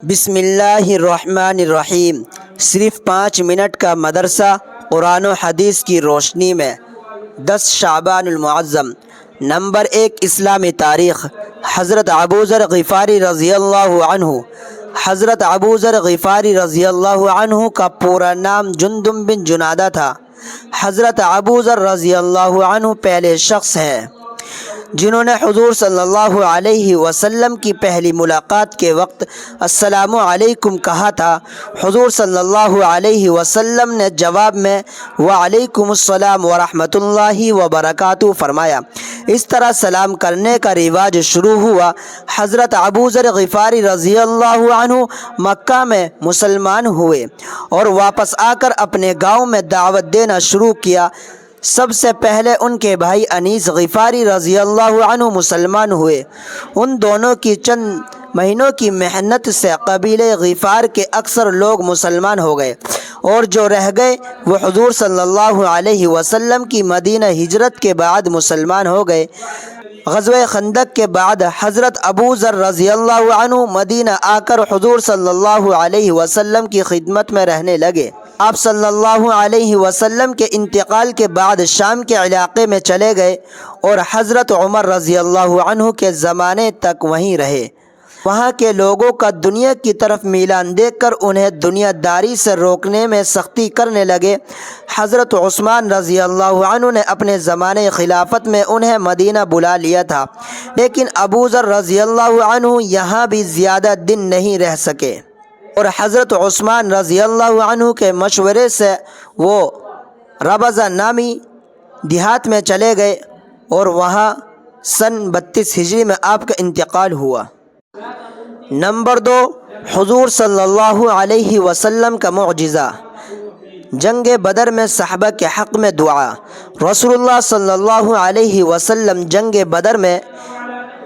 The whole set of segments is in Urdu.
بسم اللہ الرحمن الرحیم۔ صرف 5 منٹ کا مدرسہ قرآن و حدیث کی روشنی میں 10 شعبان المعظم۔ نمبر 1، اسلامی تاریخ۔ حضرت ابو ذر غفاری رضی اللہ عنہ۔ حضرت ابو ذر غفاری رضی اللہ عنہ کا پورا نام جندب بن جنادہ تھا۔ حضرت ابو ذر رضی اللہ عنہ پہلے شخص ہیں جنہوں نے حضور صلی اللہ علیہ وسلم کی پہلی ملاقات کے وقت السلام علیکم کہا تھا۔ حضور صلی اللہ علیہ وسلم نے جواب میں وعلیکم السلام ورحمۃ اللہ وبرکاتہ فرمایا۔ اس طرح سلام کرنے کا رواج شروع ہوا۔ حضرت ابو ذر غفاری رضی اللہ عنہ مکہ میں مسلمان ہوئے اور واپس آ کر اپنے گاؤں میں دعوت دینا شروع کیا۔ سب سے پہلے ان کے بھائی انیس غفاری رضی اللہ عنہ مسلمان ہوئے۔ ان دونوں کی چند مہینوں کی محنت سے قبیلہ غفار کے اکثر لوگ مسلمان ہو گئے، اور جو رہ گئے وہ حضور صلی اللہ علیہ وسلم کی مدینہ ہجرت کے بعد مسلمان ہو گئے۔ غزوہ خندق کے بعد حضرت ابو ذر رضی اللہ عنہ مدینہ آ کر حضور صلی اللہ علیہ وسلم کی خدمت میں رہنے لگے۔ آپ صلی اللہ علیہ وسلم کے انتقال کے بعد شام کے علاقے میں چلے گئے اور حضرت عمر رضی اللہ عنہ کے زمانے تک وہیں رہے۔ وہاں کے لوگوں کا دنیا کی طرف میلان دیکھ کر انہیں دنیا داری سے روکنے میں سختی کرنے لگے۔ حضرت عثمان رضی اللہ عنہ نے اپنے زمانے خلافت میں انہیں مدینہ بلا لیا تھا، لیکن ابو ذر رضی اللہ عنہ یہاں بھی زیادہ دن نہیں رہ سکے، اور حضرت عثمان رضی اللہ عنہ کے مشورے سے وہ ربضہ نامی دیہات میں چلے گئے اور وہاں سن 32 ہجری میں آپ کا انتقال ہوا۔ نمبر 2، حضور صلی اللہ علیہ وسلم کا معجزہ۔ جنگ بدر میں صحابہ کے حق میں دعا۔ رسول اللہ صلی اللہ علیہ وسلم جنگ بدر میں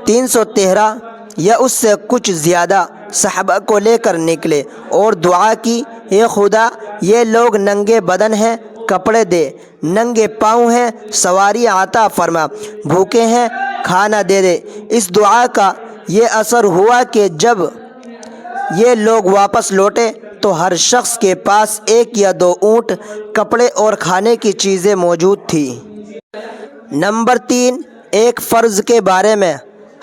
313 یا اس سے کچھ زیادہ صحابہ کو لے کر نکلے اور دعا کی، اے خدا، یہ لوگ ننگے بدن ہیں، کپڑے دے، ننگے پاؤں ہیں، سواری عطا فرما، بھوکے ہیں، کھانا دے دے۔ اس دعا کا یہ اثر ہوا کہ جب یہ لوگ واپس لوٹے تو ہر شخص کے پاس 1 یا 2 اونٹ، کپڑے اور کھانے کی چیزیں موجود تھیں۔ نمبر 3، ایک فرض کے بارے میں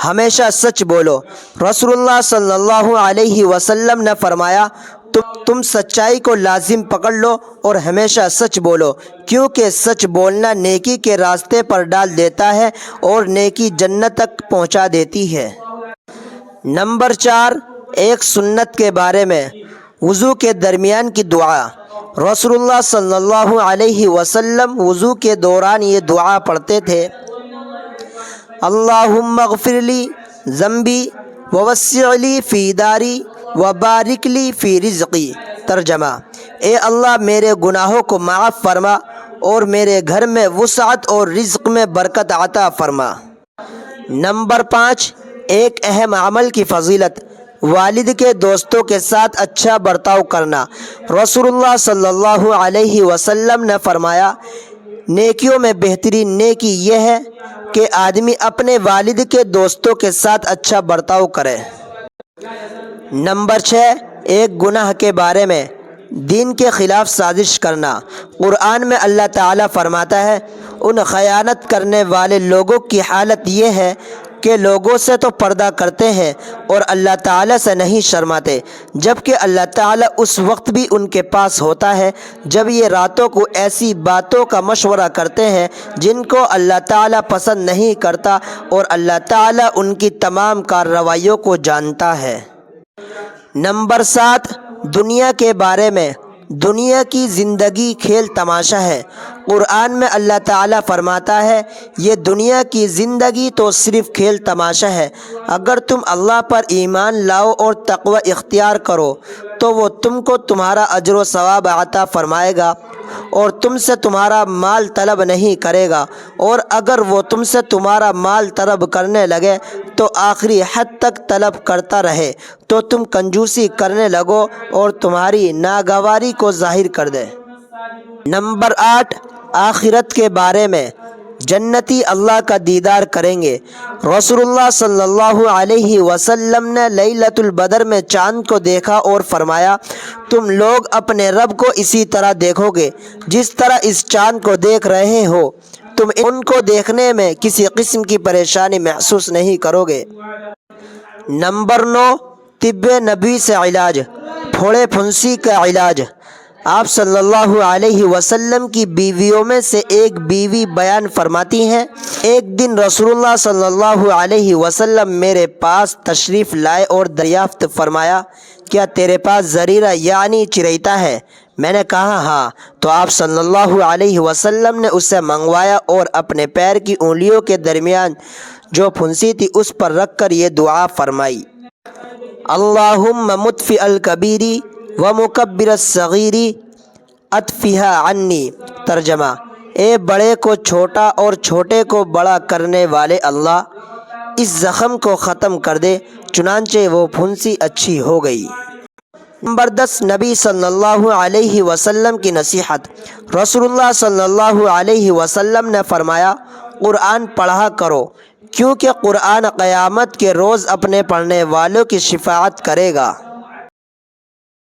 ہمیشہ سچ بولو۔ رسول اللہ صلی اللہ علیہ وسلم نے فرمایا، تم سچائی کو لازم پکڑ لو اور ہمیشہ سچ بولو، کیونکہ سچ بولنا نیکی کے راستے پر ڈال دیتا ہے اور نیکی جنت تک پہنچا دیتی ہے۔ نمبر 4، ایک سنت کے بارے میں وضو کے درمیان کی دعا۔ رسول اللہ صلی اللہ علیہ وسلم وضو کے دوران یہ دعا پڑھتے تھے، اللہم اغفر لی ذنبی ووسع لی فی داری وبارک لی فی رزقی۔ ترجمہ، اے اللہ میرے گناہوں کو معاف فرما اور میرے گھر میں وسعت اور رزق میں برکت عطا فرما۔ نمبر 5، ایک اہم عمل کی فضیلت۔ والد کے دوستوں کے ساتھ اچھا برتاؤ کرنا۔ رسول اللہ صلی اللہ علیہ وسلم نے فرمایا، نیکیوں میں بہترین نیکی یہ ہے کہ آدمی اپنے والد کے دوستوں کے ساتھ اچھا برتاؤ کرے۔ نمبر 6، ایک گناہ کے بارے میں دین کے خلاف سازش کرنا۔ قرآن میں اللہ تعالیٰ فرماتا ہے، ان خیانت کرنے والے لوگوں کی حالت یہ ہے کہ لوگوں سے تو پردہ کرتے ہیں اور اللہ تعالیٰ سے نہیں شرماتے، جبکہ اللہ تعالیٰ اس وقت بھی ان کے پاس ہوتا ہے جب یہ راتوں کو ایسی باتوں کا مشورہ کرتے ہیں جن کو اللہ تعالیٰ پسند نہیں کرتا، اور اللہ تعالیٰ ان کی تمام کارروائیوں کو جانتا ہے۔ نمبر 7، دنیا کے بارے میں دنیا کی زندگی کھیل تماشا ہے۔ قرآن میں اللہ تعالیٰ فرماتا ہے، یہ دنیا کی زندگی تو صرف کھیل تماشا ہے، اگر تم اللہ پر ایمان لاؤ اور تقوی اختیار کرو تو وہ تم کو تمہارا اجر و ثواب عطا فرمائے گا اور تم سے تمہارا مال طلب نہیں کرے گا، اور اگر وہ تم سے تمہارا مال طلب کرنے لگے تو آخری حد تک طلب کرتا رہے تو تم کنجوسی کرنے لگو اور تمہاری ناگواری کو ظاہر کر دے۔ نمبر 8، آخرت کے بارے میں جنتی اللہ کا دیدار کریں گے۔ رسول اللہ صلی اللہ علیہ وسلم نے لیلۃ البدر میں چاند کو دیکھا اور فرمایا تم لوگ اپنے رب کو اسی طرح دیکھو گے جس طرح اس چاند کو دیکھ رہے ہو، تم ان کو دیکھنے میں کسی قسم کی پریشانی محسوس نہیں کرو گے۔ نمبر 9، طب نبی سے علاج، پھوڑے پھنسی کا علاج۔ آپ صلی اللہ علیہ وسلم کی بیویوں میں سے ایک بیوی بیان فرماتی ہیں، ایک دن رسول اللہ صلی اللہ علیہ وسلم میرے پاس تشریف لائے اور دریافت فرمایا کیا تیرے پاس زریرہ یعنی چریتا ہے؟ میں نے کہا ہاں، تو آپ صلی اللہ علیہ وسلم نے اسے منگوایا اور اپنے پیر کی انگلیوں کے درمیان جو پھنسی تھی اس پر رکھ کر یہ دعا فرمائی، اللہم مطفئ الکبیری ومکبر الصغیری اطفئھا عنی۔ ترجمہ، اے بڑے کو چھوٹا اور چھوٹے کو بڑا کرنے والے اللہ، اس زخم کو ختم کر دے۔ چنانچہ وہ پھنسی اچھی ہو گئی۔ نمبر 10، نبی صلی اللہ علیہ وسلم کی نصیحت۔ رسول اللہ صلی اللہ علیہ وسلم نے فرمایا قرآن پڑھا کرو کیونکہ قرآن قیامت کے روز اپنے پڑھنے والوں کی شفاعت کرے گا۔